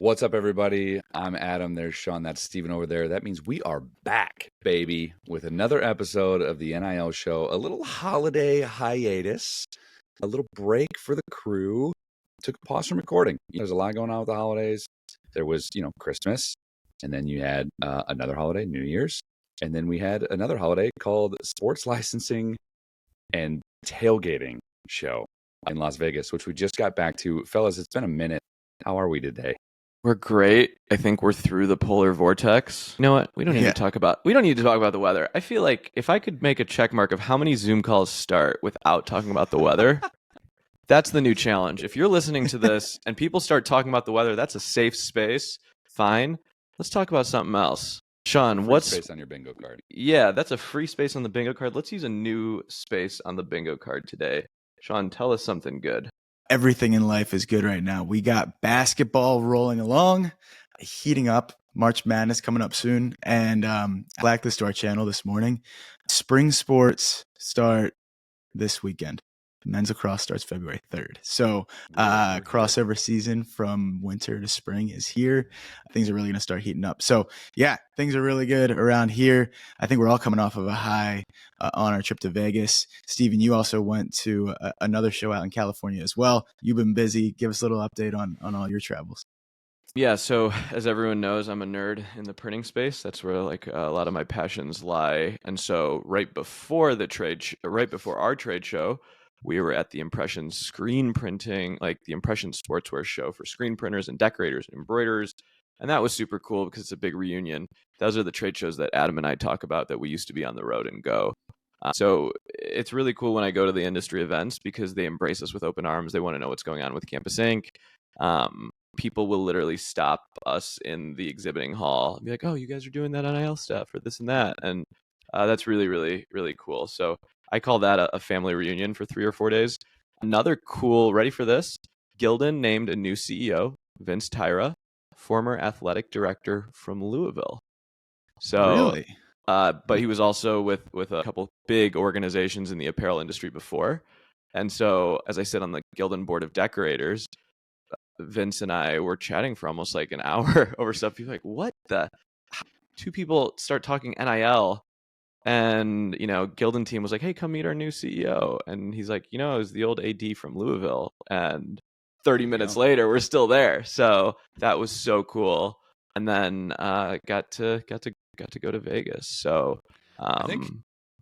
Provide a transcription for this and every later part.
What's up, everybody? I'm Adam. There's Sean. That's Steven over there. That means we are back, baby, with another episode of the NIL show. A little holiday hiatus, a little break for the crew. Took a pause from recording. There's a lot going on with the holidays. There was, Christmas, and then you had another holiday, New Year's, and then we had another holiday called Sports Licensing and Tailgating Show in Las Vegas, which we just got back to. Fellas, it's been a minute. How are we today? We're great. I think we're through the polar vortex. You know what? We don't need to talk about the weather. I feel like if I could make a check mark of how many Zoom calls start without talking about the weather, that's the new challenge. If you're listening to this and people start talking about the weather, that's a safe space. Fine. Let's talk about something else. Sean, what's space on your bingo card? Yeah, that's a free space on the bingo card. Let's use a new space on the bingo card today. Sean, tell us something good. Everything in life is good right now. We got basketball rolling along, heating up. March Madness coming up soon. And I flagged this to our channel this morning. Spring sports start this weekend. Men's lacrosse starts February 3rd. So crossover season from winter to spring is here. Things are really going to start heating up. So yeah, things are really good around here. I think we're all coming off of a high on our trip to Vegas. Steven, you also went to another show out in California as well. You've been busy. Give us a little update on all your travels. Yeah, so as everyone knows, I'm a nerd in the printing space. That's where a lot of my passions lie. And so right before our trade show, we were at the Impression screen printing, the Impression sportswear show for screen printers and decorators and embroiderers. And that was super cool because it's a big reunion. Those are the trade shows that Adam and I talk about that we used to be on the road and go. So it's really cool when I go to the industry events because they embrace us with open arms. They want to know what's going on with Campus Inc. People will literally stop us in the exhibiting hall and be like, oh, you guys are doing that NIL stuff or this and that. And that's really, really, really cool. So I call that a family reunion for 3 or 4 days. Another cool, ready for this? Gildan named a new CEO, Vince Tyra, former athletic director from Louisville. So, really? But he was also with a couple big organizations in the apparel industry before. And so, as I said on the Gildan board of decorators, Vince and I were chatting for almost like an hour over stuff. He's like, what the? Two people start talking NIL. And, Gildan team was like, hey, come meet our new CEO. And he's like, it was the old AD from Louisville. And 30 minutes later, we're still there. So that was so cool. And then got to go to Vegas. So I think,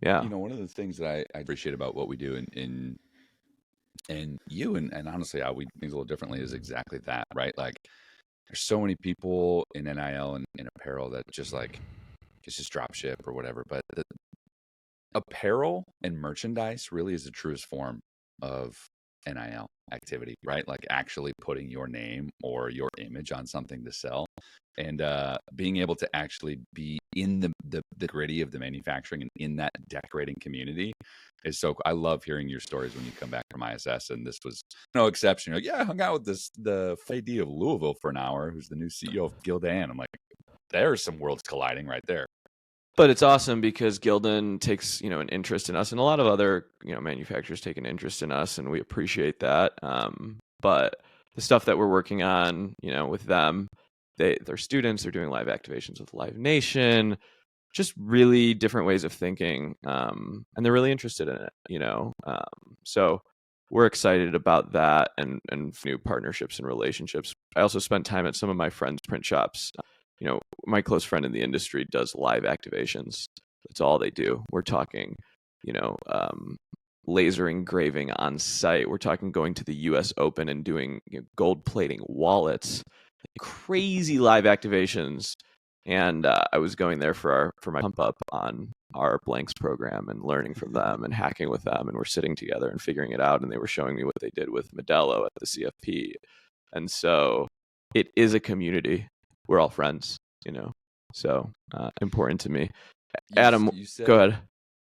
one of the things that I appreciate about what we do and you and honestly how we do things a little differently is exactly that, right? Like there's so many people in NIL and in apparel that just like it's just drop ship or whatever, but the apparel and merchandise really is the truest form of NIL activity, right? Like actually putting your name or your image on something to sell and being able to actually be in the gritty of the manufacturing and in that decorating community is so cool. I love hearing your stories when you come back from ISS, and this was no exception. You're like, yeah, I hung out with the AD of Louisville for an hour, who's the new CEO of Gildan. I'm like, there's some worlds colliding right there. But it's awesome because Gildan takes, an interest in us, and a lot of other, manufacturers take an interest in us, and we appreciate that. But the stuff that we're working on, with them, they're students, they're doing live activations with Live Nation, just really different ways of thinking, and they're really interested in it, so we're excited about that and new partnerships and relationships. I also spent time at some of my friends' print shops. My close friend in the industry does live activations. That's all they do. We're talking, laser engraving on site. We're talking going to the US Open and doing gold plating wallets, crazy live activations. And I was going there for my pump up on our Blanks program and learning from them and hacking with them. And we're sitting together and figuring it out. And they were showing me what they did with Modelo at the CFP. And so it is a community. We're all friends, so important to me. Adam, go ahead.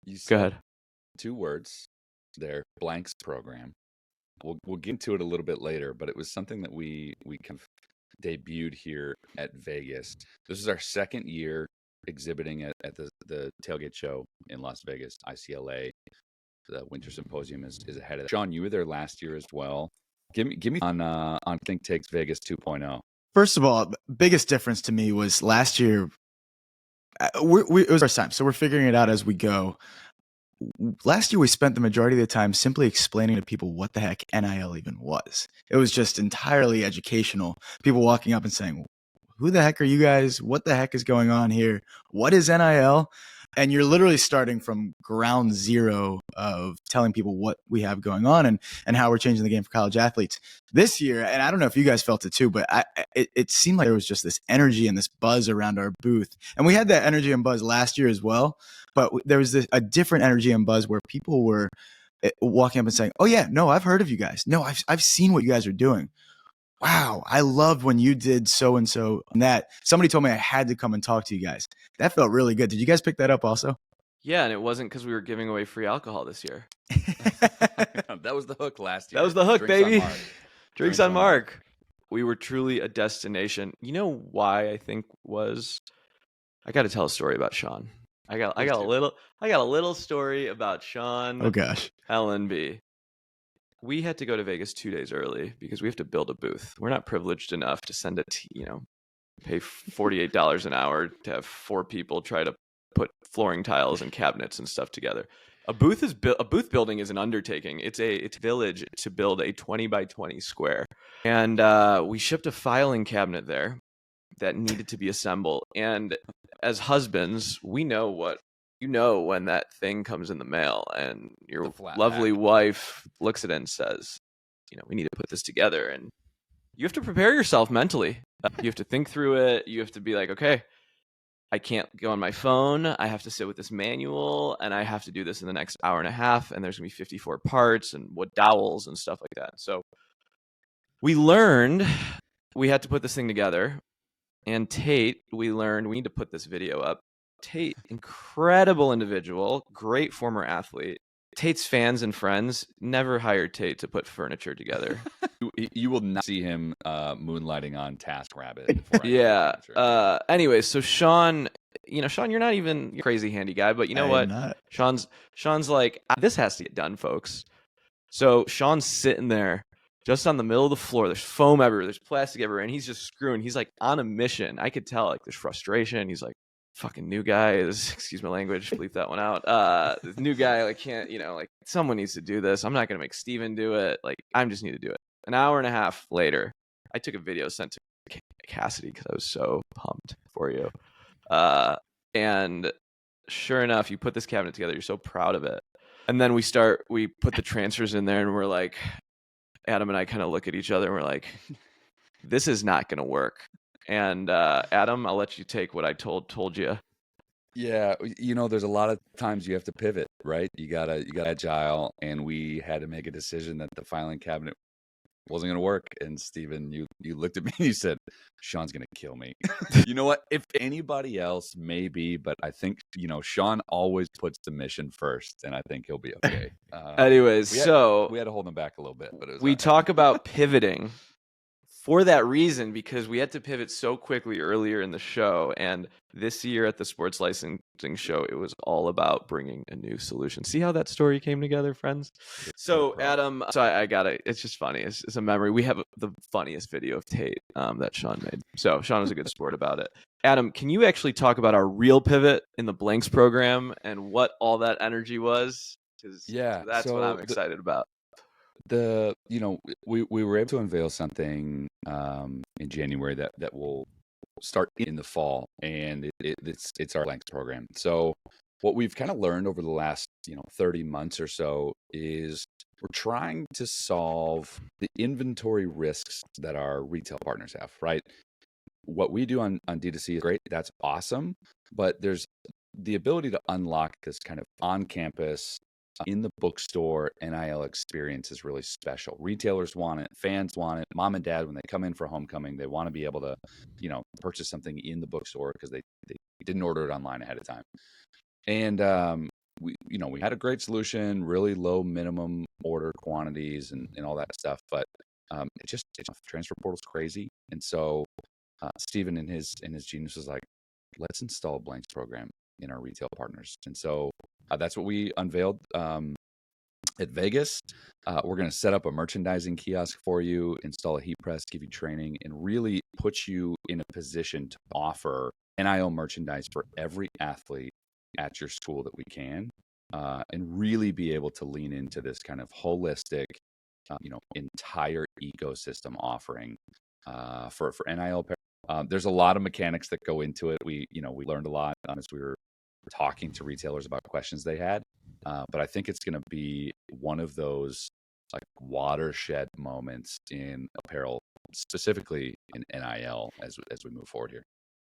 You said go ahead. 2 words there, Blanks program. We'll get into it a little bit later, but it was something that we kind of debuted here at Vegas. This is our second year exhibiting at the Tailgate Show in Las Vegas, ICLA. The Winter Symposium is ahead of that. Sean, you were there last year as well. Give me on Think Takes Vegas 2.0. First of all, biggest difference to me was last year. It was our time, so we're figuring it out as we go. Last year, we spent the majority of the time simply explaining to people what the heck NIL even was. It was just entirely educational. People walking up and saying, who the heck are you guys? What the heck is going on here? What is NIL? And you're literally starting from ground zero of telling people what we have going on and how we're changing the game for college athletes. This year, and I don't know if you guys felt it too, but it seemed like there was just this energy and this buzz around our booth. And we had that energy and buzz last year as well. But there was a different energy and buzz where people were walking up and saying, oh, yeah, no, I've heard of you guys. No, I've seen what you guys are doing. Wow, I loved when you did so-and-so on that. Somebody told me I had to come and talk to you guys. That felt really good. Did you guys pick that up also? Yeah, and it wasn't because we were giving away free alcohol this year. That was the hook last year. That was the hook, Drinks baby. on Drinks on Mark. We were truly a destination. You know why I think was? I got to tell a story about Sean. I got a little story about Sean. Oh gosh. LNB. We had to go to Vegas 2 days early because we have to build a booth. We're not privileged enough to send pay $48 an hour to have 4 people try to put flooring tiles and cabinets and stuff together. A booth building is an undertaking. It's a village to build a 20 by 20 square. And we shipped a filing cabinet there that needed to be assembled. And as husbands, we know when that thing comes in the mail and your lovely wife looks at it and says, we need to put this together. And you have to prepare yourself mentally. You have to think through it. You have to be like, okay, I can't go on my phone. I have to sit with this manual and I have to do this in the next hour and a half. And there's going to be 54 parts and wood dowels and stuff like that. So we learned we had to put this thing together. And Tate, we learned we need to put this video up. Tate, incredible individual, great former athlete. Tate's fans and friends never hired Tate to put furniture together. You will not see him moonlighting on TaskRabbit. Yeah. Anyways, so Sean, Sean, you're not even a crazy handy guy, but you know what? Sean's like, this has to get done, folks. So Sean's sitting there just on the middle of the floor. There's foam everywhere. There's plastic everywhere. And he's just screwing. He's like on a mission. I could tell like there's frustration. He's like, fucking new guy is, excuse my language, bleep that one out. This new guy, like, can't, like, someone needs to do this. I'm not going to make Steven do it. Like, I just need to do it. An hour and a half later, I took a video sent to Cassidy because I was so pumped for you. And sure enough, you put this cabinet together. You're so proud of it. And then we put the transfers in there and we're like, Adam and I kind of look at each other and we're like, this is not going to work. And Adam, I'll let you take what I told you. Yeah, there's a lot of times you have to pivot, right? You got agile, and we had to make a decision that the filing cabinet wasn't going to work. And Steven, you looked at me and you said, Sean's going to kill me. You know what? If anybody else, maybe, but I think, Sean always puts the mission first, and I think he'll be okay. Anyways, we had to hold him back a little bit. But we talk about pivoting. For that reason, because we had to pivot so quickly earlier in the show, and this year at the Sports Licensing Show, it was all about bringing a new solution. See how that story came together, friends? So, Adam, I got it. It's just funny. It's a memory. We have the funniest video of Tate that Sean made. So, Sean was a good sport about it. Adam, can you actually talk about our real pivot in the Blanks program and what all that energy was? Because that's what I'm excited about. We were able to unveil something in January that will start in the fall, and it's our Blanks program. So what we've kind of learned over the last 30 months or so is we're trying to solve the inventory risks that our retail partners have, right? What we do on D2C is great. That's awesome. But there's the ability to unlock this kind of on-campus, in the bookstore NIL experience is really special. Retailers want it. Fans want it. Mom and dad, when they come in for homecoming, they want to be able to, purchase something in the bookstore because they didn't order it online ahead of time. And we had a great solution, really low minimum order quantities and all that stuff. But transfer portal's crazy. And so Steven in his genius was like, let's install a Blanks program in our retail partners. And so that's what we unveiled At Vegas, we're going to set up a merchandising kiosk for you, install a heat press, give you training, and really put you in a position to offer NIL merchandise for every athlete at your school that we can, and really be able to lean into this kind of holistic, entire ecosystem offering for NIL. There's a lot of mechanics that go into it. We learned a lot as we were talking to retailers about questions they had. But I think it's going to be one of those like watershed moments in apparel, specifically in NIL, as we move forward here.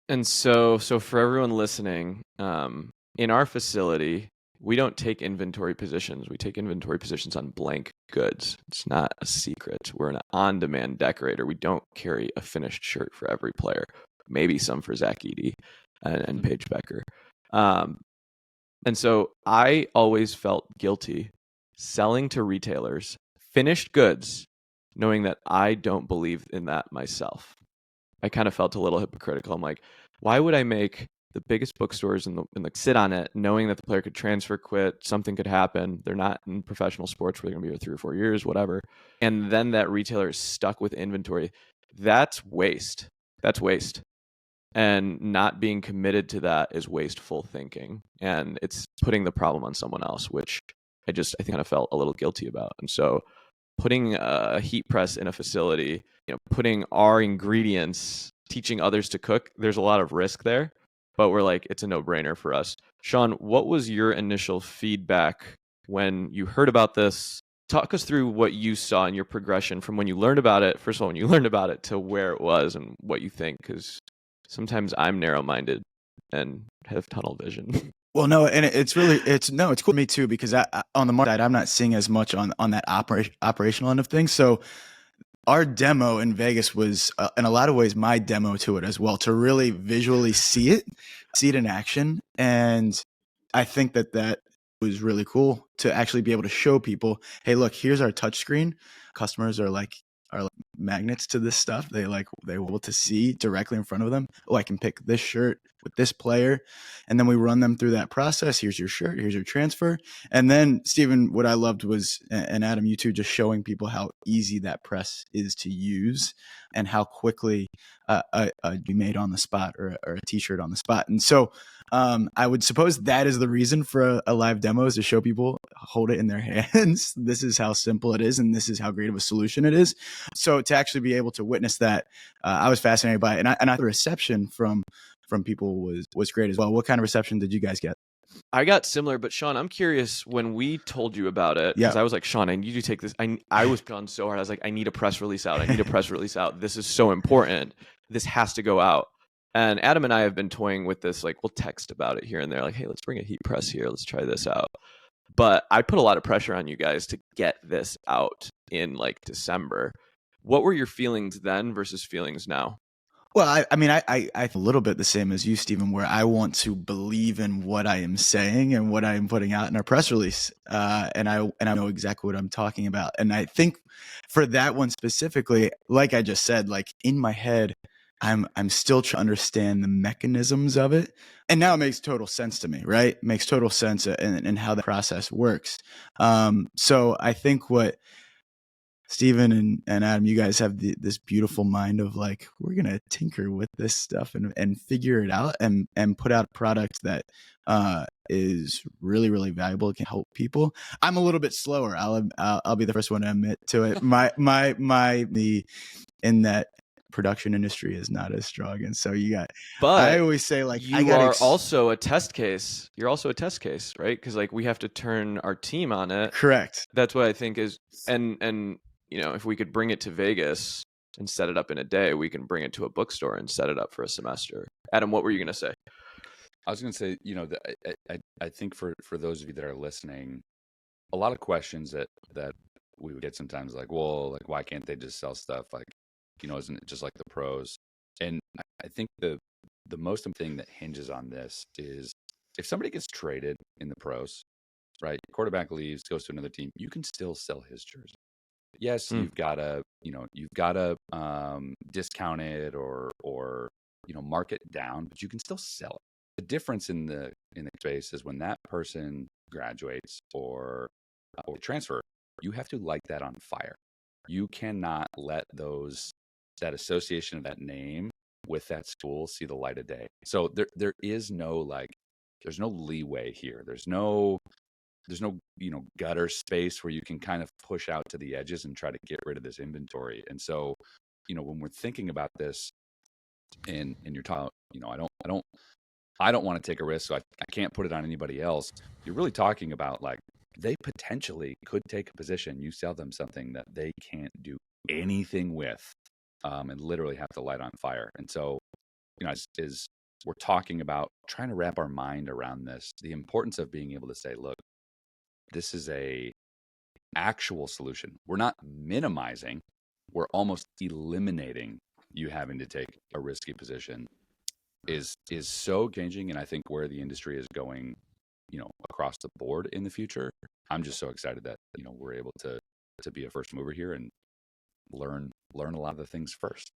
And so for everyone listening, in our facility, we don't take inventory positions. We take inventory positions on blank goods. It's not a secret. We're an on-demand decorator. We don't carry a finished shirt for every player. Maybe some for Zach Edey and Paige Becker. And so I always felt guilty selling to retailers finished goods, knowing that I don't believe in that myself. I kind of felt a little hypocritical. I'm like, why would I make the biggest bookstores in the sit on it, knowing that the player could transfer, quit, something could happen. They're not in professional sports where they're going to be here 3 or 4 years, whatever. And then that retailer is stuck with inventory. That's waste. That's waste. And not being committed to that is wasteful thinking. And it's putting the problem on someone else, which I think kind of felt a little guilty about. And so putting a heat press in a facility, putting our ingredients, teaching others to cook, there's a lot of risk there, but we're like, it's a no-brainer for us. Sean, what was your initial feedback when you heard about this? Talk us through what you saw in your progression from when you learned about it, first of all, when you learned about it to where it was and what you think, because sometimes I'm narrow-minded and have tunnel vision. Well, no, and it's cool to me too, because on the market side, I'm not seeing as much on that operational end of things. So our demo in Vegas was, in a lot of ways, my demo to it as well, to really visually see it in action. And I think that was really cool to actually be able to show people, hey, look, here's our touch screen. Customers are like magnets to this stuff. They're able to see directly in front of them. Oh, I can pick this shirt with this player. And then we run them through that process. Here's your shirt, here's your transfer. And then Stephen, what I loved was, and Adam, you too, just showing people how easy that press is to use and how quickly be made on the spot or a t-shirt on the spot. And so I would suppose that is the reason for a live demo, is to show people, hold it in their hands. This is how simple it is, and this is how great of a solution it is. So to actually be able to witness that, I was fascinated by it, and I the reception from people was great as well. What kind of reception did you guys get? I got similar, but Sean, I'm curious, when we told you about it, because I was like, Sean, I need you to take this. I was gone so hard. I was like, I need a press release out. I need a press release out. This is so important. This has to go out. And Adam and I have been toying with this, like, we'll text about it here and there, like, hey, let's bring a heat press here. Let's try this out. But I put a lot of pressure on you guys to get this out in like December. What were your feelings then versus feelings now? Well, I mean, I a little bit the same as you, Stephen, where I want to believe in what I am saying and what I am putting out in our press release, and I know exactly what I'm talking about. And I think for that one specifically, like I just said, like in my head, I'm still trying to understand the mechanisms of it, and now it makes total sense to me, right? It makes total sense in how the process works. So I think what Stephen and Adam, you guys have this beautiful mind of like, we're going to tinker with this stuff and figure it out and put out a product that is really, really valuable. It can help people. I'm a little bit slower. I'll be the first one to admit to it. In that production industry is not as strong. And so I always say, like, you are also a test case. You're also a test case, right? Because like we have to turn our team on it. Correct. That's what I think is, and if we could bring it to Vegas and set it up in a day, we can bring it to a bookstore and set it up for a semester. Adam, what were you going to say? I was going to say, I think for those of you that are listening, a lot of questions that we would get sometimes, like, well, like, why can't they just sell stuff? Like, isn't it just like the pros? And I think the most important thing that hinges on this is if somebody gets traded in the pros, right? Quarterback leaves, goes to another team, you can still sell his jersey. Yes, you've got to discount it or mark it down, but you can still sell it. The difference in the space is when that person graduates or or transfer, you have to light that on fire. You cannot let that association of that name with that school see the light of day. So there is no there's no leeway here. There's no gutter space where you can kind of push out to the edges and try to get rid of this inventory. And so, when we're thinking about this, and you're talking, I don't want to take a risk, so I can't put it on anybody else. You're really talking about they potentially could take a position. You sell them something that they can't do anything with, and literally have to light on fire. And so, is we're talking about trying to wrap our mind around this, the importance of being able to say, look, this is a actual solution. We're not minimizing, we're almost eliminating you having to take a risky position is so changing. And I think where the industry is going, across the board in the future, I'm just so excited that, we're able to be a first mover here and learn a lot of the things first.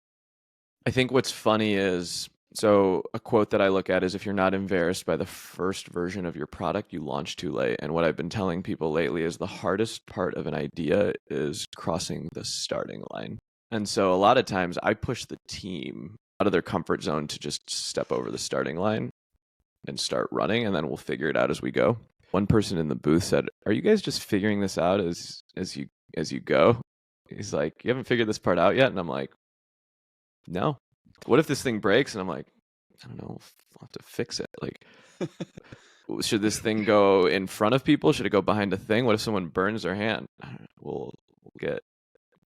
I think what's funny is, so a quote that I look at is, if you're not embarrassed by the first version of your product, you launch too late. And what I've been telling people lately is the hardest part of an idea is crossing the starting line. And so a lot of times I push the team out of their comfort zone to just step over the starting line and start running, and then we'll figure it out as we go. One person in the booth said, "Are you guys just figuring this out as you go?" He's like, "You haven't figured this part out yet?" And I'm like, "No. What if this thing breaks?" And I'm like, "I don't know. We'll have to fix it. Like, should this thing go in front of people? Should it go behind a thing? What if someone burns their hand? We'll get.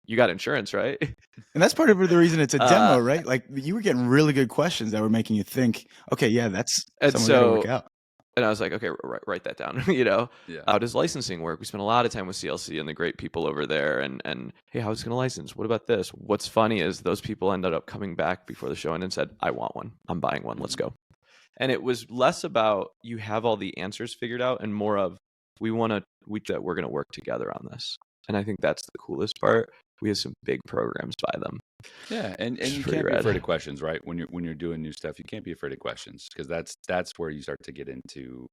You got insurance, right?" And that's part of the reason it's a demo, right? Like, you were getting really good questions that were making you think, okay, yeah, that's something to work out. And I was like, okay, write that down. Yeah. How does licensing work? We spent a lot of time with CLC and the great people over there. And hey, how's it going to license? What about this? What's funny is those people ended up coming back before the show and said, "I want one. I'm buying one. Let's go." And it was less about you have all the answers figured out and more of we're going to work together on this. And I think that's the coolest part. We have some big programs by them. Yeah, and you can't be afraid of questions, right? When you're doing new stuff, you can't be afraid of questions, because that's where you start to get into,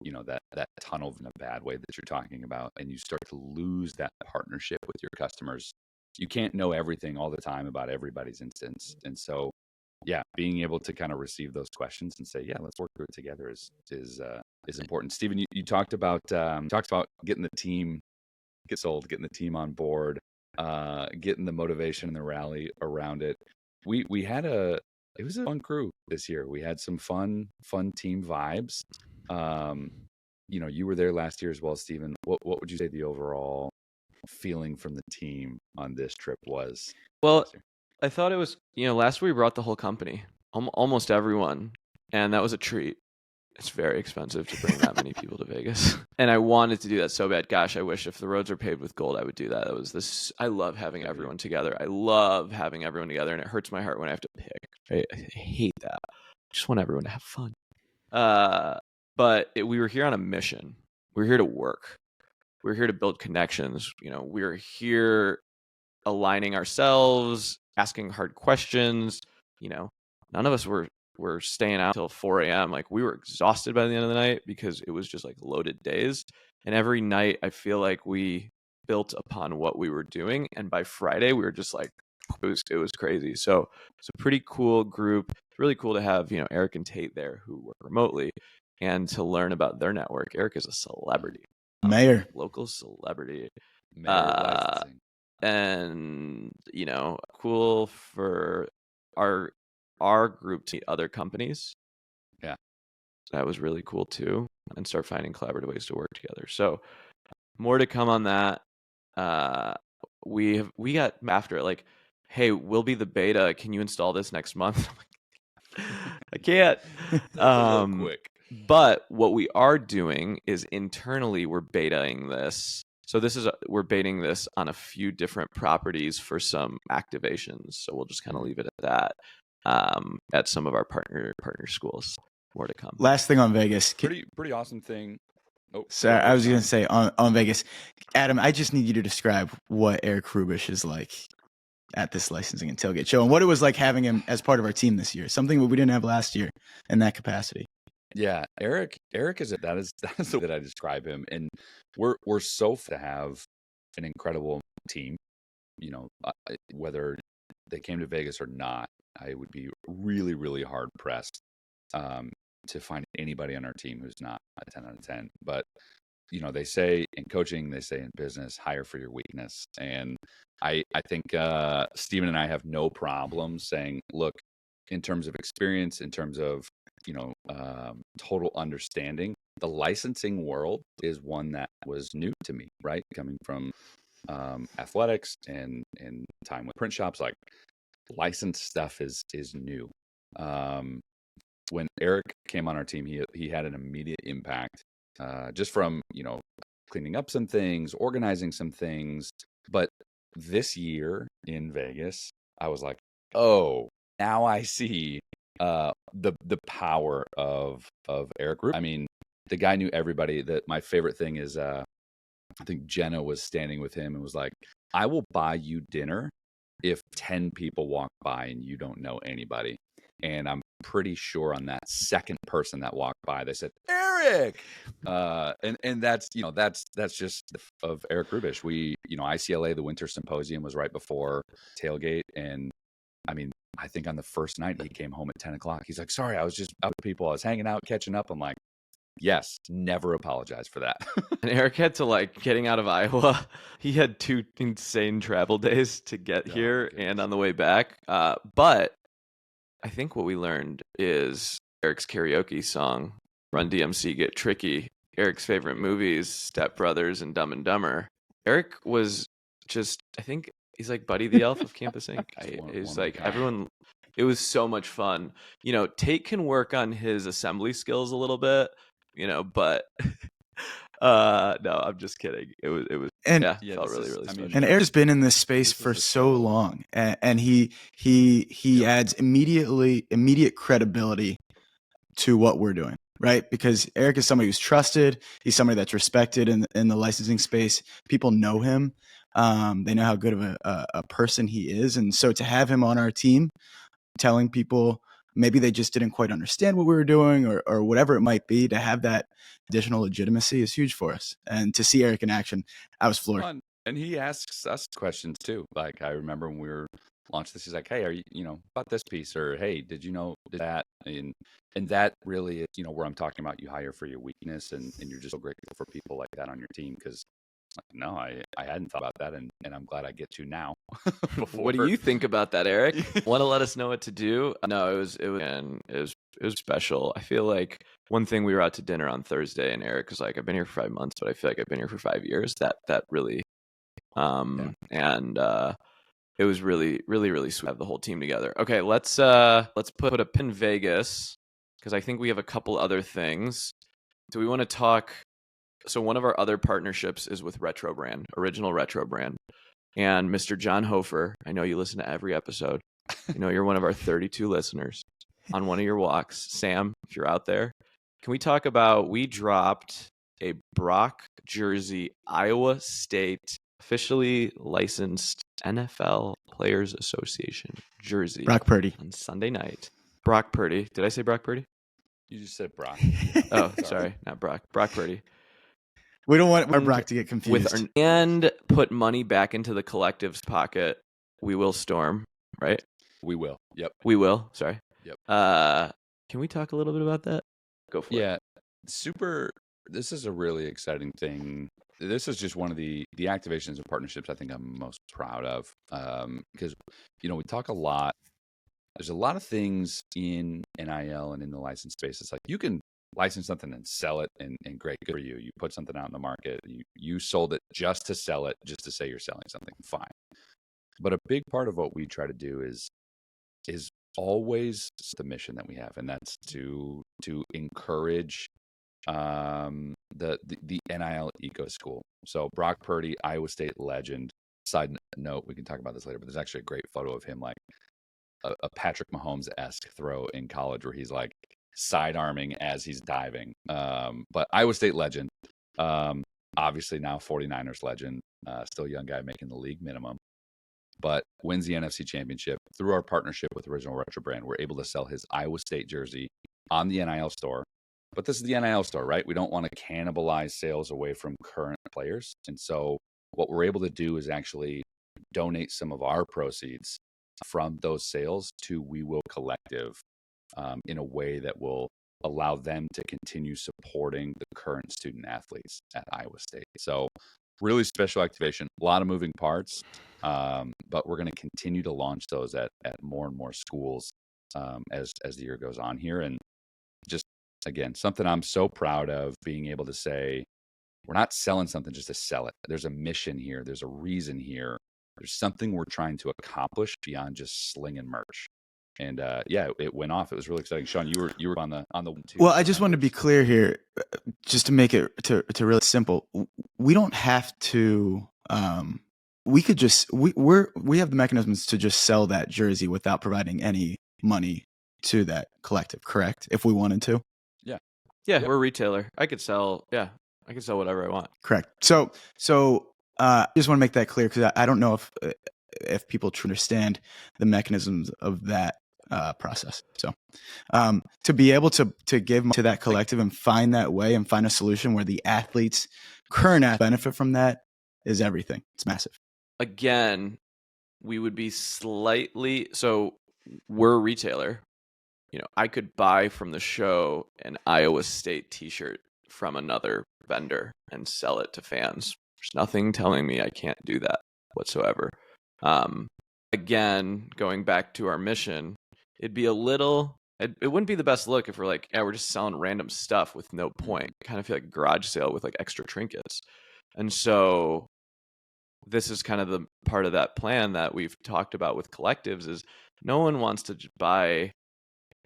that tunnel in a bad way that you're talking about, and you start to lose that partnership with your customers. You can't know everything all the time about everybody's instance, and so yeah, being able to kind of receive those questions and say, yeah, let's work through it together is important. Steven, you talked about getting the team on board. Getting the motivation and the rally around it. It was a fun crew this year. We had some fun team vibes. You were there last year as well, Steven. What would you say the overall feeling from the team on this trip was? Well, I thought it was, last week we brought the whole company, almost everyone, and that was a treat. It's very expensive to bring that many people to Vegas. And I wanted to do that so bad. Gosh, I wish if the roads were paved with gold, I would do that. I love having everyone together. I love having everyone together, and it hurts my heart when I have to pick. Right? I hate that. I just want everyone to have fun. But we were here on a mission. We were here to work. We were here to build connections. We were here aligning ourselves, asking hard questions. None of us were staying out till 4 a.m. Like, we were exhausted by the end of the night because it was just like loaded days. And every night I feel like we built upon what we were doing. And by Friday we were just like, it was crazy. So it's a pretty cool group. It's really cool to have, Eric and Tate there who work remotely and to learn about their network. Eric is a celebrity. Mayor. Local celebrity. Licensing. And, cool for our group to meet other companies. Yeah. That was really cool too, and start finding collaborative ways to work together. So more to come on that. We got after it, like, hey, we'll be the beta. Can you install this next month? I'm like, I can't. Quick. But what we are doing is internally we're betaing this. So we're baiting this on a few different properties for some activations. So we'll just kind of leave it at that. At some of our partner schools. More to come. Last thing on Vegas. Pretty awesome thing. Oh, sorry, I was going to say on Vegas. Adam, I just need you to describe what Eric Hrubish is like at this Licensing and Tailgate Show, and what it was like having him as part of our team this year. Something that we didn't have last year in that capacity. Yeah, Eric is that is the way that I describe him, and we're so to have an incredible team. Whether they came to Vegas or not, I would be really, really hard pressed to find anybody on our team who's not a 10 out of 10. But they say in coaching, they say in business, hire for your weakness. And I think Steven and I have no problem saying, look, in terms of experience, in terms of total understanding, the licensing world is one that was new to me, right? Coming from athletics and time with print shops, like licensed stuff is new. When Eric came on our team, he had an immediate impact, just from cleaning up some things, organizing some things. But this year in Vegas, I was like, oh, now I see the power of Eric Rubin. I mean, the guy knew everybody. That my favorite thing is I think Jenna was standing with him and was like, I will buy you dinner if 10 people walk by and you don't know anybody. And I'm pretty sure on that second person that walked by, they said, Eric. And that's just of Eric Rubish. We, ICLA, the Winter Symposium was right before tailgate. And I mean, I think on the first night he came home at 10 o'clock. He's like, sorry, I was just out with people. I was hanging out, catching up. I'm like, yes, never apologize for that. And Eric had to getting out of Iowa. He had 2 insane travel days to get here and on the way back. But I think what we learned is Eric's karaoke song, Run DMC Get Tricky, Eric's favorite movies, Step Brothers and Dumb and Dumber. Eric was just, I think he's like Buddy the Elf of Campus Inc. It's like everyone, it was so much fun. Tate can work on his assembly skills a little bit, but no, I'm just kidding. It was felt really, really special. And Eric's been in this space for so long, and he adds immediate credibility to what we're doing, right? Because Eric is somebody who's trusted. He's somebody that's respected in the licensing space. People know him. They know how good of a person he is, and so to have him on our team, telling people maybe they just didn't quite understand what we were doing or whatever it might be, to have that additional legitimacy is huge for us. And to see Eric in action, I was floored. And he asks us questions too. Like I remember when we were launched this, he's like, hey, are you about this piece? Or, hey, did you know that? And that really is, where I'm talking about you hire for your weakness, and you're just so grateful for people like that on your team. Because no, I hadn't thought about that, and I'm glad I get to now. What do you think about that, Eric? Want to let us know what to do? No, it was special. I feel like one thing, we were out to dinner on Thursday, and Eric was like, I've been here for 5 months, but I feel like I've been here for 5 years. That really, and it was really, really, really sweet to have the whole team together. Okay, let's put a pin in Vegas, because I think we have a couple other things. Do we want to talk? So one of our other partnerships is with Original Retro Brand. And Mr. John Hofer, I know you listen to every episode. You're one of our 32 listeners on one of your walks. Sam, if you're out there, can we talk about, we dropped a Brock jersey, Iowa State, officially licensed NFL Players Association jersey. Brock Purdy. On Sunday night. Brock Purdy. Did I say Brock Purdy? You just said Brock. Oh, sorry. Not Brock. Brock Purdy. We don't want our Brock to get confused. And put money back into the collective's pocket. We will storm, right? We will. Yep. We will. Sorry. Yep. Can we talk a little bit about that? Go for it. Yeah. This is a really exciting thing. This is just one of the activations and partnerships I think I'm most proud of. Because, we talk a lot. There's a lot of things in NIL and in the license space. It's like you can license something and sell it, and great, good for you. You put something out in the market. You sold it just to sell it, just to say you're selling something. Fine. But a big part of what we try to do is always the mission that we have, and that's to encourage the NIL ecosystem. So Brock Purdy, Iowa State legend. Side note, we can talk about this later, but there's actually a great photo of him, like a Patrick Mahomes-esque throw in college, where he's like side arming as he's diving. But Iowa State legend, obviously now 49ers legend, still a young guy making the league minimum, but wins the NFC Championship. Through our partnership with Original Retro Brand, we're able to sell his Iowa State jersey on the NIL store. But this is the NIL store, right? We don't want to cannibalize sales away from current players. And so what we're able to do is actually donate some of our proceeds from those sales to We Will Collective in a way that will allow them to continue supporting the current student athletes at Iowa State. So really special activation, a lot of moving parts, but we're going to continue to launch those at more and more schools as the year goes on here. And just, again, something I'm so proud of, being able to say, we're not selling something just to sell it. There's a mission here. There's a reason here. There's something we're trying to accomplish beyond just slinging merch. And yeah, it went off. It was really exciting. Sean, you were on the one too. Well, I just want to be clear here, just to make it to really simple. We don't have to. We could just we have the mechanisms to just sell that jersey without providing any money to that collective. Correct? If we wanted to. Yeah, Yep. We're a retailer. I could sell. Yeah, I can sell whatever I want. Correct. So I just want to make that clear, because I don't know if people understand the mechanisms of that process. So to be able to give to that collective and find that way and find a solution where the athletes, current athletes, benefit from that is everything. It's massive. Again, we would be slightly, so we're a retailer. You know, I could buy from the show an Iowa State t-shirt from another vendor and sell it to fans. There's nothing telling me I can't do that whatsoever. Again, going back to our mission, it'd be a little, it wouldn't be the best look if we're like, yeah, we're just selling random stuff with no point. Kind of feel like a garage sale with like extra trinkets. And so this is kind of the part of that plan that we've talked about with collectives, is no one wants to buy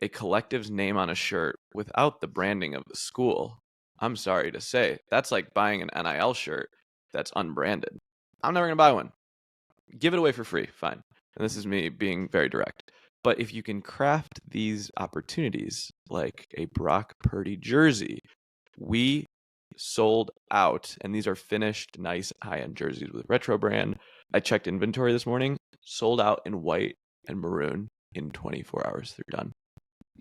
a collective's name on a shirt without the branding of the school. I'm sorry to say, that's like buying an NIL shirt that's unbranded. I'm never going to buy one. Give it away for free, fine. And this is me being very direct. But if you can craft these opportunities like a Brock Purdy jersey, we sold out, and these are finished, nice high-end jerseys with retro brand. I checked inventory this morning, sold out in white and maroon in 24 hours. They're done.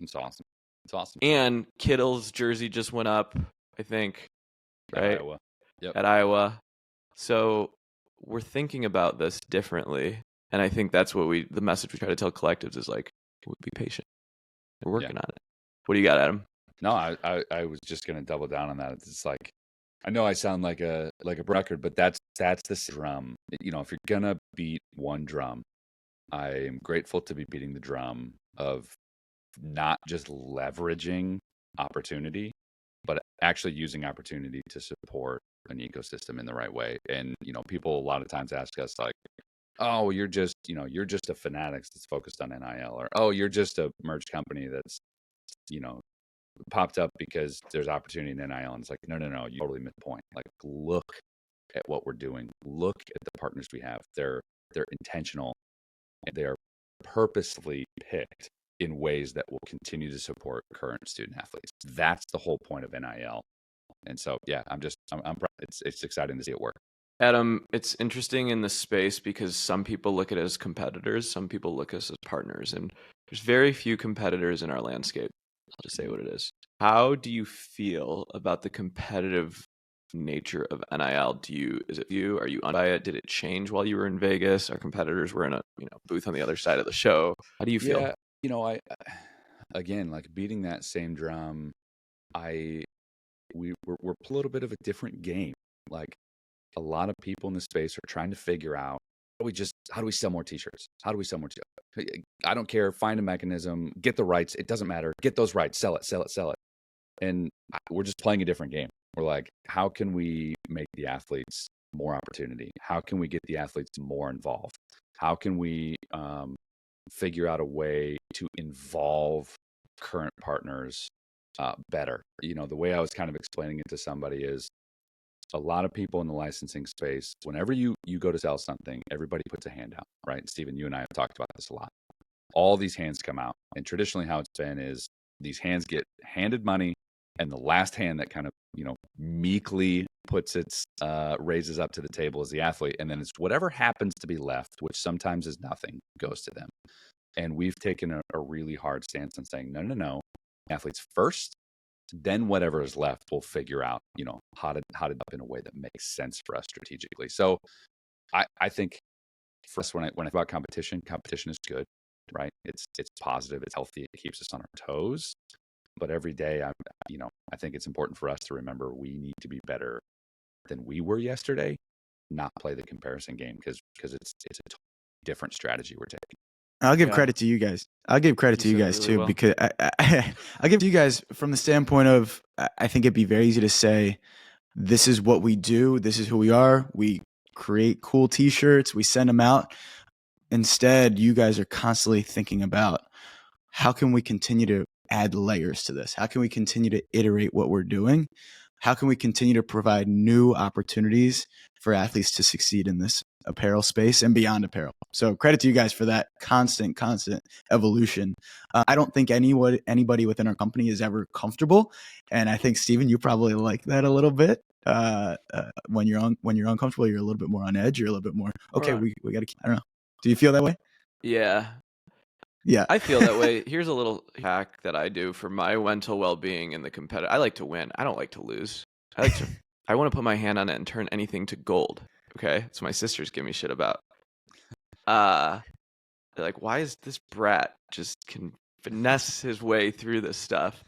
It's awesome. It's awesome. And Kittle's jersey just went up, I think, right? At Iowa. Yep. At Iowa. So we're thinking about this differently. And I think that's what the message we try to tell collectives is like, be patient. We're working on it. What do you got, Adam? No, I was just going to double down on that. It's like, I know I sound like a record, but that's the drum. You know, if you're going to beat one drum, I am grateful to be beating the drum of not just leveraging opportunity, but actually using opportunity to support an ecosystem in the right way. And, you know, people a lot of times ask us like, oh, you're just a Fanatics that's focused on NIL, or, oh, you're just a merch company that's, you know, popped up because there's opportunity in NIL. And it's like, no, you totally missed the point. Like, look at what we're doing. Look at the partners we have. They're intentional, and they are purposely picked in ways that will continue to support current student athletes. That's the whole point of NIL. And so, yeah, I'm proud. It's exciting to see it work. Adam, it's interesting in this space because some people look at it as competitors, some people look at us as partners, and there's very few competitors in our landscape. I'll just say what it is. How do you feel about the competitive nature of NIL? Are you on by it? Did it change while you were in Vegas? Our competitors were in a booth on the other side of the show. How do you feel? Yeah, you know, I again, like, beating that same drum, we're a little bit of a different game. Like, a lot of people in the space are trying to figure out, how do we sell more t-shirts? How do we sell more t-shirts? I don't care. Find a mechanism, get the rights. It doesn't matter. Get those rights, sell it. And we're just playing a different game. We're like, how can we make the athletes more opportunity? How can we get the athletes more involved? How can we figure out a way to involve current partners better? You know, the way I was kind of explaining it to somebody is, a lot of people in the licensing space, whenever you go to sell something, everybody puts a hand out, right? Stephen, you and I have talked about this a lot. All these hands come out. And traditionally how it's been is these hands get handed money, and the last hand that kind of, meekly puts raises up to the table is the athlete. And then it's whatever happens to be left, which sometimes is nothing, goes to them. And we've taken a really hard stance on saying, no, athletes first. Then whatever is left, we'll figure out, how to do it in a way that makes sense for us strategically. So I think for us, when I think about competition is good, right? It's positive, it's healthy, it keeps us on our toes. But every day, I think it's important for us to remember we need to be better than we were yesterday, not play the comparison game because it's a totally different strategy we're taking. I'll give credit to you guys. I'll give credit to you guys too, because I'll give to you guys from the standpoint of, I think it'd be very easy to say, this is what we do. This is who we are. We create cool t-shirts. We send them out. Instead, you guys are constantly thinking about, how can we continue to add layers to this? How can we continue to iterate what we're doing? How can we continue to provide new opportunities for athletes to succeed in this apparel space and beyond apparel? So credit to you guys for that constant evolution. I don't think anybody within our company is ever comfortable. And I think, Steven, you probably like that a little bit. When you're uncomfortable, you're a little bit more on edge. You're a little bit more, okay, we got to, I don't know. Do you feel that way? Yeah. Yeah. I feel that way. Here's a little hack that I do for my mental well-being in the competitive. I like to win. I don't like to lose. I want to put my hand on it and turn anything to gold. Okay? That's what my sisters give me shit about. They're like, why is this brat just can finesse his way through this stuff?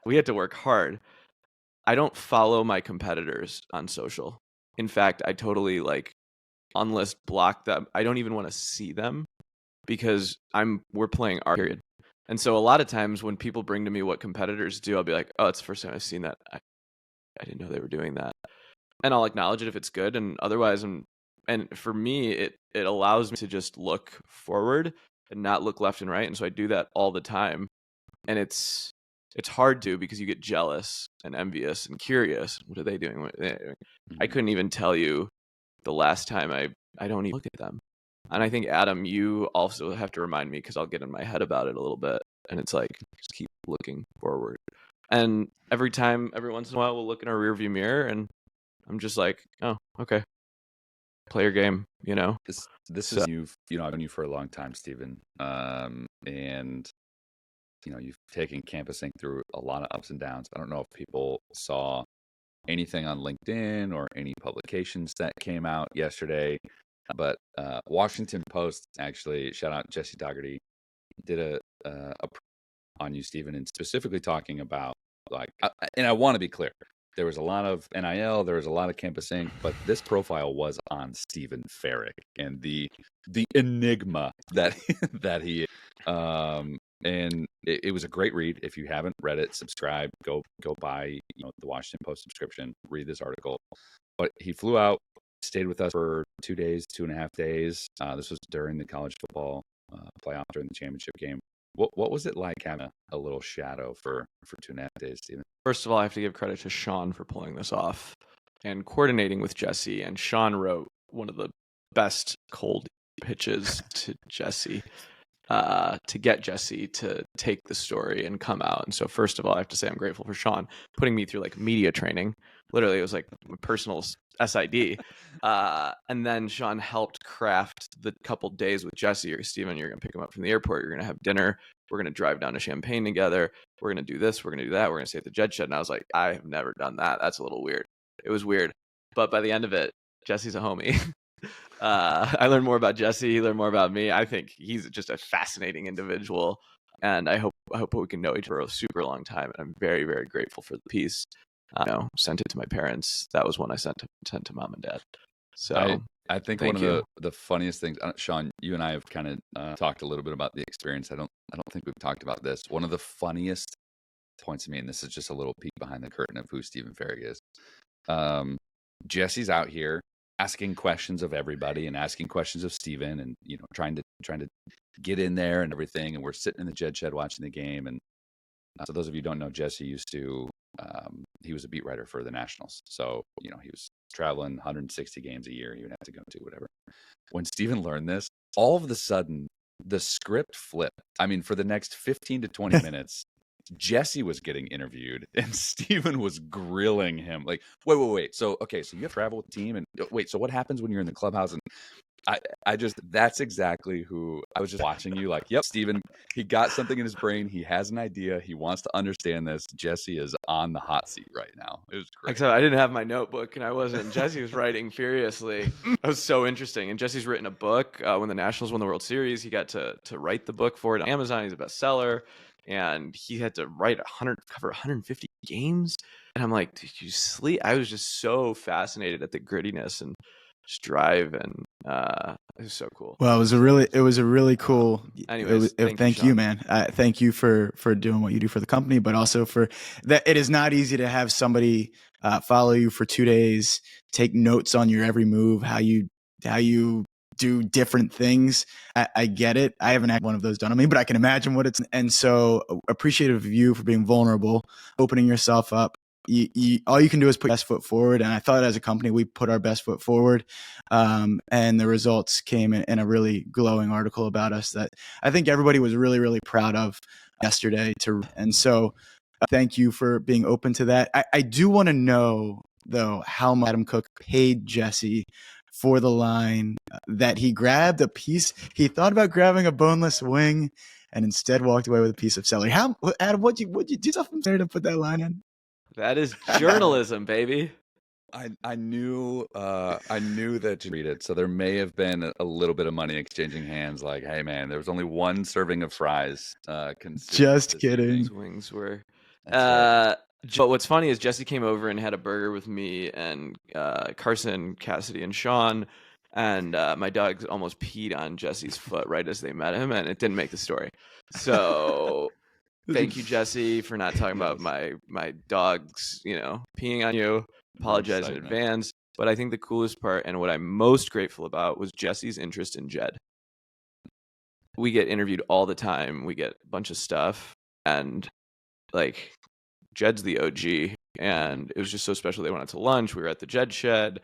We had to work hard. I don't follow my competitors on social. In fact, I totally unlist block them. I don't even want to see them because we're playing our period. And so a lot of times when people bring to me what competitors do, I'll be like, oh, it's the first time I've seen that. I didn't know they were doing that. And I'll acknowledge it if it's good. And otherwise, and for me, it allows me to just look forward and not look left and right. And so I do that all the time. And it's hard to, because you get jealous and envious and curious. What are they doing? What are they doing? I couldn't even tell you the last time I don't even look at them. And I think, Adam, you also have to remind me, because I'll get in my head about it a little bit. And it's like, just keep looking forward. And every once in a while, we'll look in our rearview mirror and I'm just like, oh, okay. Play your game, This is, I've known you for a long time, Steven. And you've taken Campus Inc. through a lot of ups and downs. I don't know if people saw anything on LinkedIn or any publications that came out yesterday, but Washington Post, actually, shout out Jesse Dougherty, did a on you, Steven, and specifically talking about, and I want to be clear, there was a lot of NIL, there was a lot of Campus Inc., but this profile was on Steven Ferrick and the enigma that he is. And it was a great read. If you haven't read it, subscribe, go buy the Washington Post subscription, read this article. But he flew out, stayed with us for 2.5 days. This was during the college football playoff, during the championship game. What was it like having a little shadow for 2.5 days, Steven? First of all, I have to give credit to Sean for pulling this off and coordinating with Jesse. And Sean wrote one of the best cold pitches to Jesse to get Jesse to take the story and come out. And so first of all, I have to say I'm grateful for Sean putting me through media training. Literally, it was like a personal SID. And then Sean helped craft the couple days with Jesse. Or Steven, you're going to pick him up from the airport. You're going to have dinner. We're going to drive down to Champaign together. We're going to do this. We're going to do that. We're going to stay at the Jet Shed. And I was like, I have never done that. That's a little weird. It was weird. But by the end of it, Jesse's a homie. I learned more about Jesse. He learned more about me. I think he's just a fascinating individual. And I hope we can know each other for a super long time. And I'm very, very grateful for the piece. Sent it to my parents. That was one I sent to mom and dad. So I think one of the funniest things, Sean, you and I have kind of talked a little bit about the experience. I don't think we've talked about this. One of the funniest points to me, and this is just a little peek behind the curtain of who Steven Ferrick is. Jesse's out here asking questions of everybody and asking questions of Steven, and trying to get in there and everything. And we're sitting in the Jet Shed watching the game. And so those of you who don't know, Jesse used to he was a beat writer for the Nationals. So he was traveling 160 games a year. He would have to go to whatever. When Steven learned this, all of a sudden the script flipped. I mean, for the next 15 to 20 minutes, Jesse was getting interviewed and Steven was grilling him like, wait. So you have to travel with the team, and wait, so what happens when you're in the clubhouse? And that's exactly who I was just watching you like, yep, Steven, he got something in his brain. He has an idea. He wants to understand this. Jesse is on the hot seat right now. It was great. Except I didn't have my notebook and I wasn't. Jesse was writing furiously. It was so interesting. And Jesse's written a book. When the Nationals won the World Series, he got to write the book for it on Amazon. He's a bestseller. And he had to cover 150 games. And I'm like, did you sleep? I was just so fascinated at the grittiness and just drive, and it was so cool. Well, it was a really cool. Anyways, thank you, man. Thank you for doing what you do for the company, but also for that. It is not easy to have somebody follow you for 2 days, take notes on your every move, how you do different things. I get it. I haven't had one of those done on me, but I can imagine what it's. And so appreciative of you for being vulnerable, opening yourself up. All you can do is put your best foot forward. And I thought as a company, we put our best foot forward. And the results came in a really glowing article about us that I think everybody was really, really proud of yesterday. And so thank you for being open to that. I do want to know, though, how much Adam Cook paid Jesse for the line that he grabbed a piece. He thought about grabbing a boneless wing and instead walked away with a piece of celery. Adam, what'd you do something there to put that line in? That is journalism, baby. I knew that you read it, so there may have been a little bit of money exchanging hands. Like, hey, man, there was only one serving of fries. Just kidding. Those wings were. But what's funny is Jesse came over and had a burger with me and Carson, Cassidy, and Sean, and my dogs almost peed on Jesse's foot right as they met him, and it didn't make the story. So. Thank you, Jesse, for not talking about my dogs, peeing on you. Apologize in advance. But I think the coolest part and what I'm most grateful about was Jesse's interest in Jed. We get interviewed all the time. We get a bunch of stuff. And, Jed's the OG. And it was just so special. They went out to lunch. We were at the Jed shed.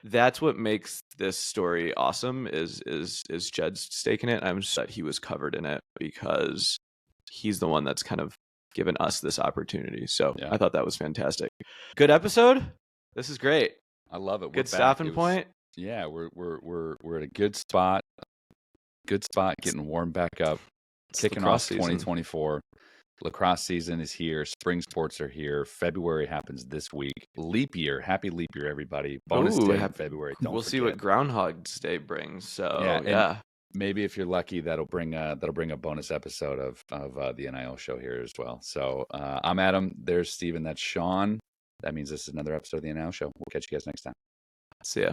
That's what makes this story awesome is Jed's stake in it. I'm just glad he was covered in it because he's the one that's kind of given us this opportunity. So yeah. I thought that was fantastic. Good episode. This is great. I love it. Good stopping point. Yeah, we're at a good spot. Good spot. Getting warmed back up. Kicking off 2024. Lacrosse season is here. Spring sports are here. February happens this week. Leap year. Happy leap year, everybody. Bonus day in February. We'll see what Groundhog's Day brings. So yeah. Maybe if you're lucky, that'll bring a bonus episode of the NIL show here as well. So I'm Adam. There's Steven. That's Sean. That means this is another episode of the NIL show. We'll catch you guys next time. See ya.